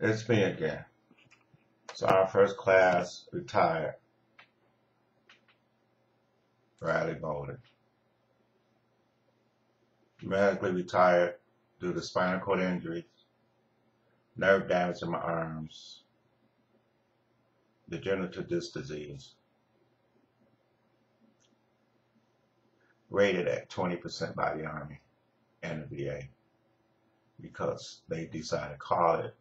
It's me again. So our first class retired, Bradley Bolden. Medically retired due to spinal cord injuries, nerve damage in my arms, degenerative disc disease. Rated at 20% by the Army and the VA because they decided to call it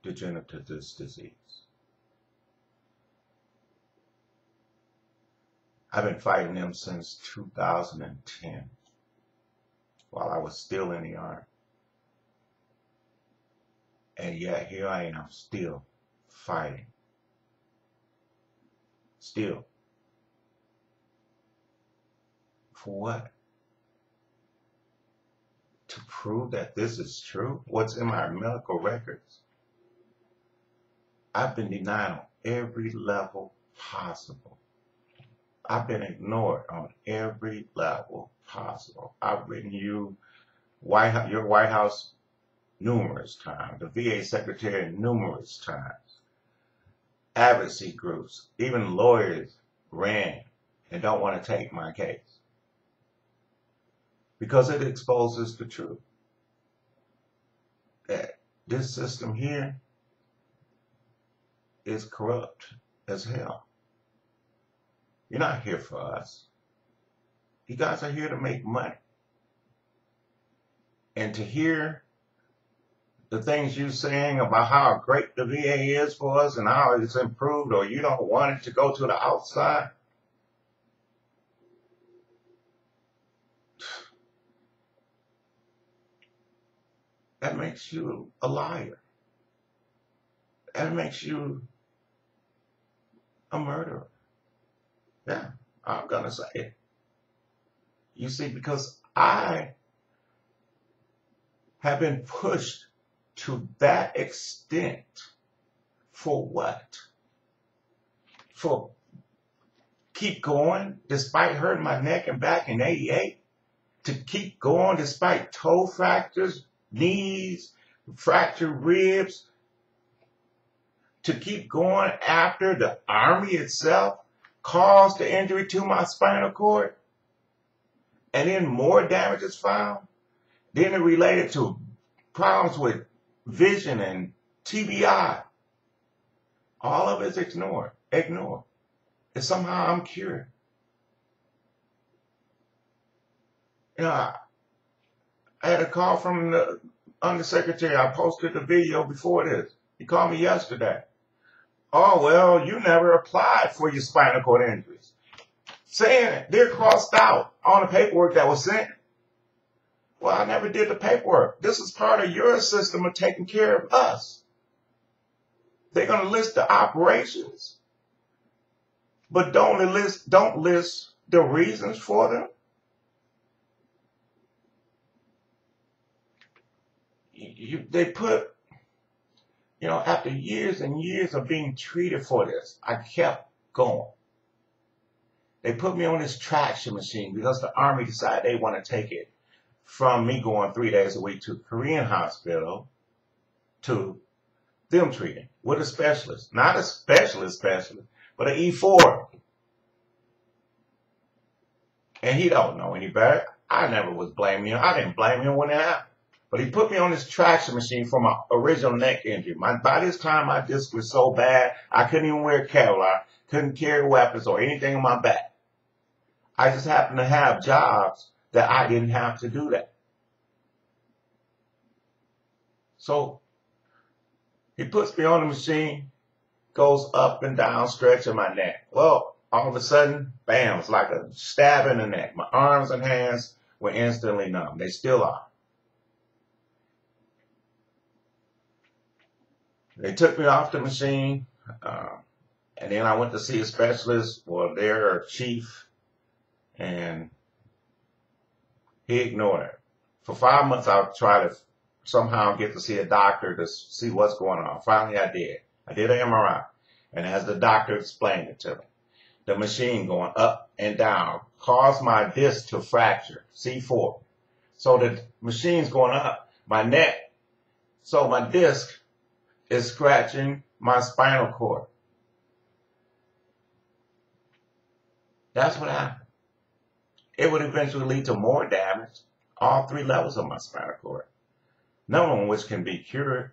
degenerative disc disease. I've been fighting them since 2010 while I was still in the Army. And yet here I am still fighting. Still. For what? To prove that this is true? What's in my medical records? I've been denied on every level possible. I've been ignored on every level possible. I've written you, your White House numerous times, the VA Secretary numerous times, advocacy groups, even lawyers ran and don't want to take my case because it exposes the truth that this system here is corrupt as hell. You're not here for us. You guys are here to make money. And to hear the things you're saying about how great the VA is for us and how it's improved, or you don't want it to go to the outside, that makes you a liar. That makes you a murderer. Yeah, I'm gonna say it. You see, because I have been pushed to that extent. For what? For keep going despite hurting my neck and back in '88? To keep going despite toe fractures, knees, fractured ribs? To keep going after the Army itself caused the injury to my spinal cord? And then more damage is found? Then it related to problems with vision and TBI. All of it's ignored. And somehow I'm cured. You know, I had a call from the undersecretary. I posted the video before this. He called me yesterday. Oh, well, you never applied for your spinal cord injuries. Saying they're crossed out on the paperwork that was sent. Well, I never did the paperwork. This is part of your system of taking care of us. They're going to list the operations, but don't list the reasons for them. They put, after years and years of being treated for this, I kept going. They put me on this traction machine because the Army decided they want to take it from me going 3 days a week to a Korean hospital to them treating with a specialist. Not a specialist, but an E4. And he don't know any better. I never was blaming him. I didn't blame him when it happened. But he put me on this traction machine for my original neck injury. By this time, my disc was so bad, I couldn't even wear Kevlar, couldn't carry weapons or anything on my back. I just happened to have jobs that I didn't have to do that. So he puts me on the machine, goes up and down, stretching my neck. Well, all of a sudden, bam, it's like a stab in the neck. My arms and hands were instantly numb. They still are. They took me off the machine, and then I went to see a specialist, well, their chief, and he ignored it. For 5 months, I tried to somehow get to see a doctor to see what's going on. Finally, I did. I did an MRI, and as the doctor explained it to me, the machine going up and down caused my disc to fracture, C4. So the machine's going up, my neck, so my disc is scratching my spinal cord. That's what happened. It would eventually lead to more damage, all 3 levels of my spinal cord, none of which can be cured.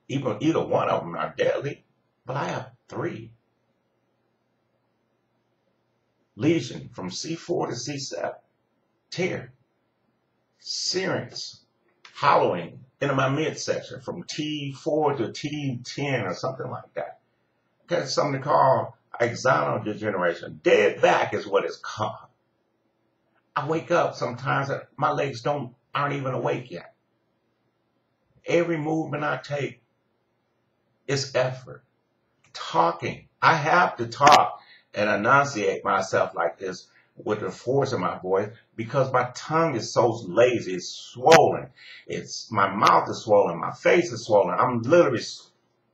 Either one of them are deadly, but I have 3. Lesion from C4 to C7, tear, serous, hollowing into my midsection from T4 to T10 or something like that. Got something called axonal degeneration. Dead back is what it's called. I wake up sometimes and my legs aren't even awake yet. Every movement I take is effort. Talking. I have to talk and enunciate myself like this with the force of my voice because my tongue is so lazy. It's swollen. My mouth is swollen. My face is swollen. I'm literally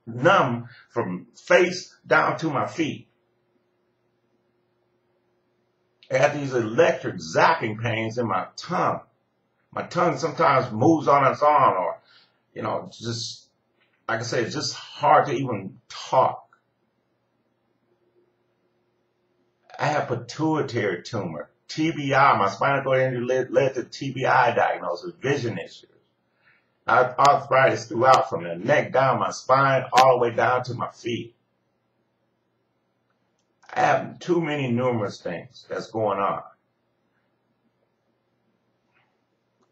numb from face down to my feet. I have these electric zapping pains in my tongue. My tongue sometimes moves on its own, or, just, like I said, it's just hard to even talk. I have pituitary tumor, TBI. My spinal cord injury led to TBI diagnosis, vision issues. I have arthritis throughout, from the neck down my spine all the way down to my feet. I have too many numerous things that's going on.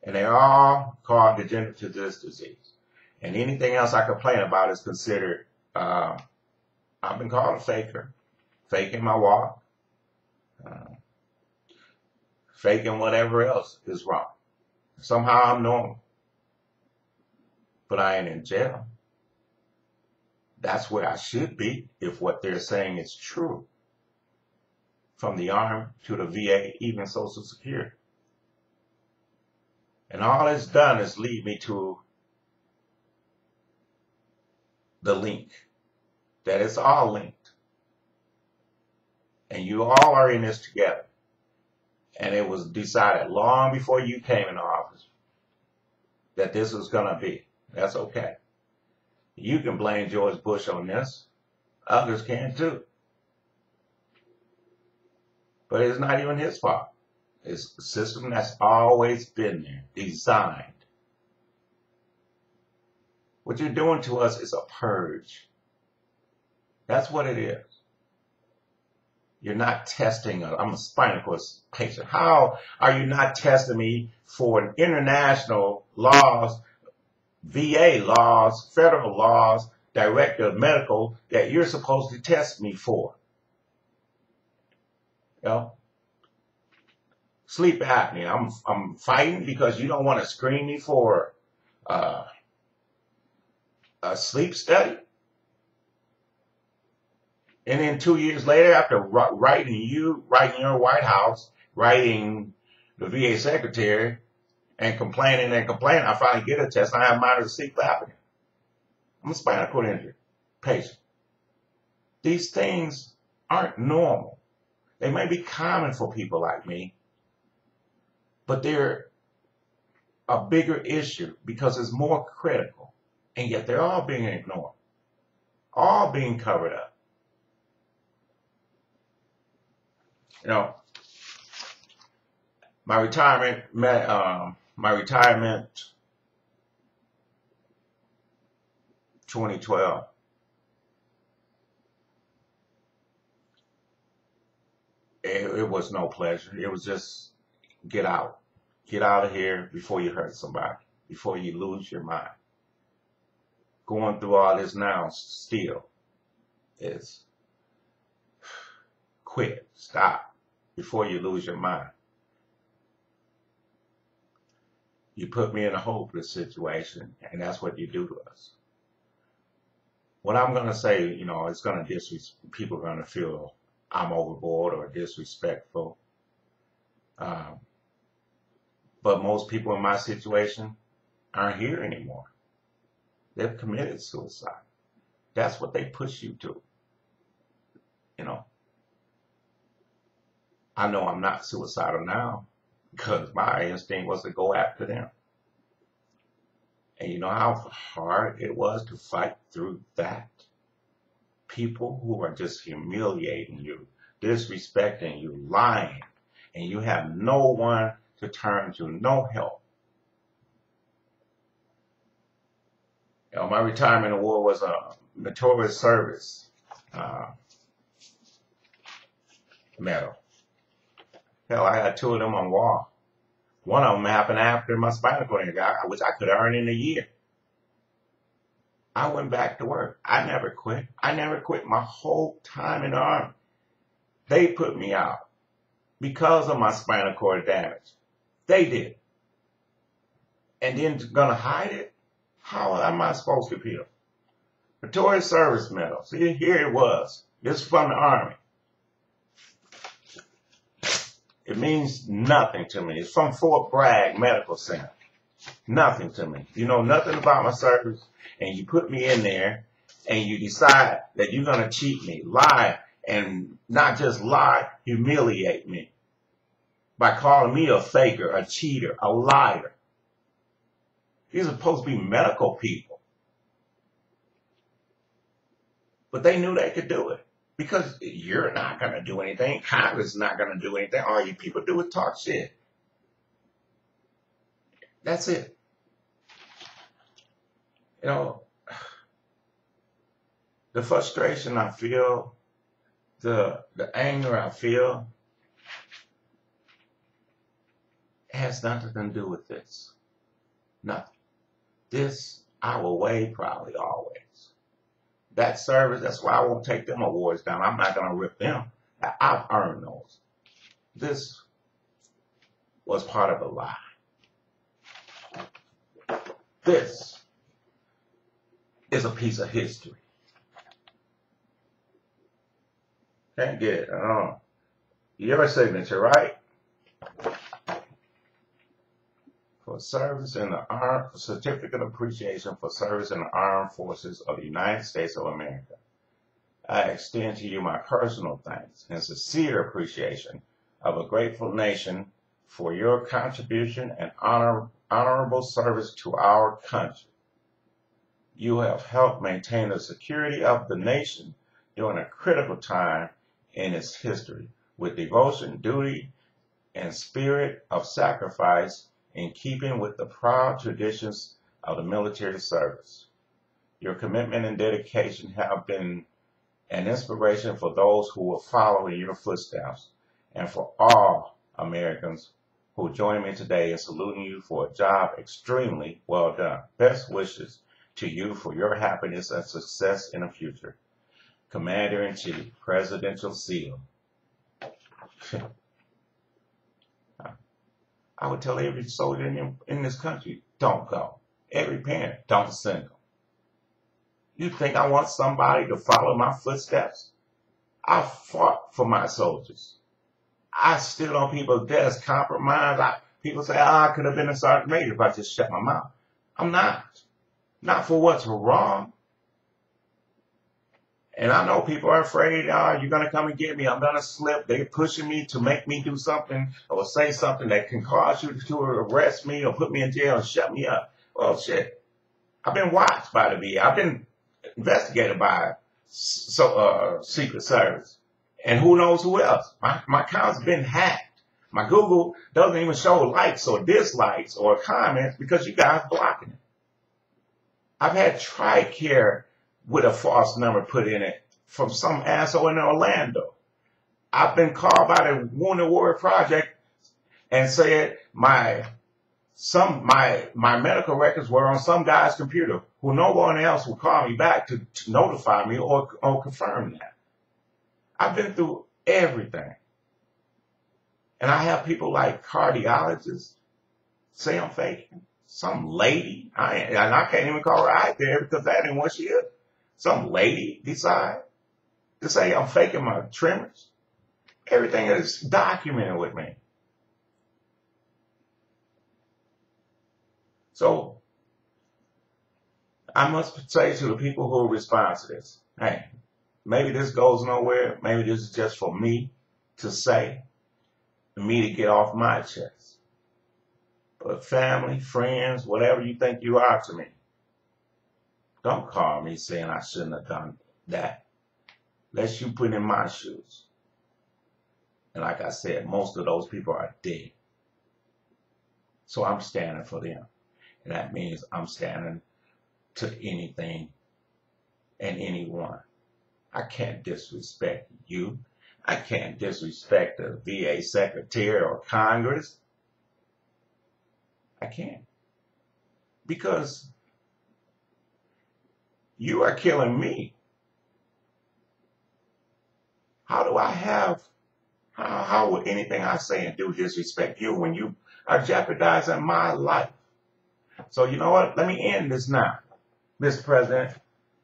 And they're all called degenerative disc disease. And anything else I complain about is considered, I've been called a faker, faking my walk, faking whatever else is wrong. Somehow I'm normal. But I ain't in jail. That's where I should be if what they're saying is true. From the Army to the VA, even Social Security. And all it's done is lead me to the link. That it's all linked. And you all are in this together. And it was decided long before you came in office that this was going to be. That's okay. You can blame George Bush on this. Others can too. But it's not even his fault. It's a system that's always been there, designed. What you're doing to us is a purge. That's what it is. You're not testing us. I'm a spinal cord patient. How are you not testing me for international laws, VA laws, federal laws, director of medical that you're supposed to test me for? Sleep apnea. I'm fighting because you don't want to screen me for a sleep study. And then 2 years later, after writing your White House, writing the VA secretary, and complaining, I finally get a test. I have moderate sleep apnea. I'm a spinal cord injury patient. These things aren't normal. They may be common for people like me, but they're a bigger issue because it's more critical. And yet they're all being ignored, all being covered up. My retirement 2012. It was no pleasure. It was just get out of here before you hurt somebody, before you lose your mind. Going through all this now still is quit, stop before you lose your mind. You put me in a hopeless situation, and that's what you do to us. What I'm going to say, it's going to people are going to feel I'm overboard or disrespectful. But most people in my situation aren't here anymore. They've committed suicide. That's what they push you to. I know I'm not suicidal now because my instinct was to go after them. And you know how hard it was to fight through that? People who are just humiliating you, disrespecting you, lying, and you have no one to turn to, no help. You know, my retirement award was a meritorious service medal. Hell, I got two of them on the wall. One of them happened after my spinal cord injury, which I could earn in a year. I went back to work. I never quit. I never quit my whole time in the Army. They put me out because of my spinal cord damage. They did. And then gonna hide it? How am I supposed to feel? Meritorious Service Medal. See, here it was. This is from the Army. It means nothing to me. It's from Fort Bragg Medical Center. Nothing to me. You know nothing about my service, and you put me in there, and you decide that you're going to cheat me, lie, and not just lie, humiliate me by calling me a faker, a cheater, a liar. These are supposed to be medical people. But they knew they could do it. Because you're not going to do anything. Congress is not going to do anything. All you people do is talk shit. That's it. You know, the frustration I feel, the anger I feel, has nothing to do with this. Nothing. This I will weigh probably always. That service, that's why I won't take them awards down. I'm not going to rip them. I've earned those. This was part of a lie. This is a piece of history. Can't get it. Your signature, right? For service in the Armed Certificate of Appreciation for service in the Armed Forces of the United States of America. I extend to you my personal thanks and sincere appreciation of a grateful nation for your contribution and honorable service to our country. You have helped maintain the security of the nation during a critical time in its history with devotion, duty, and spirit of sacrifice in keeping with the proud traditions of the military service. Your commitment and dedication have been an inspiration for those who will follow in your footsteps and for all Americans who join me today in saluting you for a job extremely well done. Best wishes to you for your happiness and success in the future. Commander-in-Chief, Presidential Seal. I would tell every soldier in this country, don't go. Every parent, don't send them. You think I want somebody to follow my footsteps? I fought for my soldiers. I stood on people's desks, compromised. People say, I could have been a sergeant major if I just shut my mouth. I'm not. Not for what's wrong. And I know people are afraid, you're going to come and get me. I'm going to slip. They're pushing me to make me do something or say something that can cause you to arrest me or put me in jail and shut me up. Well, shit. I've been watched by the VA. I've been investigated by Secret Service. And who knows who else. My account's been hacked. My Google doesn't even show likes or dislikes or comments because you guys blocking it. I've had TRICARE with a false number put in it from some asshole in Orlando. I've been called by the Wounded Warrior Project and said my medical records were on some guy's computer who no one else would call me back to notify me or confirm that. I've been through everything. And I have people like cardiologists say I'm faking. Some lady, I can't even call her out there because that ain't what she is. Some lady decide to say I'm faking my tremors. Everything is documented with me. So I must say to the people who respond to this, hey, maybe this goes nowhere. Maybe this is just for me to say, for me to get off my chest. But family, friends, whatever you think you are to me, don't call me saying I shouldn't have done that. Unless you put in my shoes. And like I said, most of those people are dead. So I'm standing for them. And that means I'm standing to anything and anyone. I can't disrespect you. I can't disrespect the VA secretary or Congress. I can't. Because you are killing me. How do I have, how would anything I say and do disrespect you when you are jeopardizing my life? So you know what? Let me end this now, Mr. President.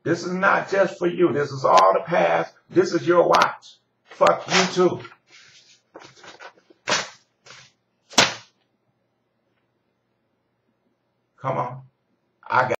This is not just for you. This is all the past. This is your watch. Fuck you too. Come on. I got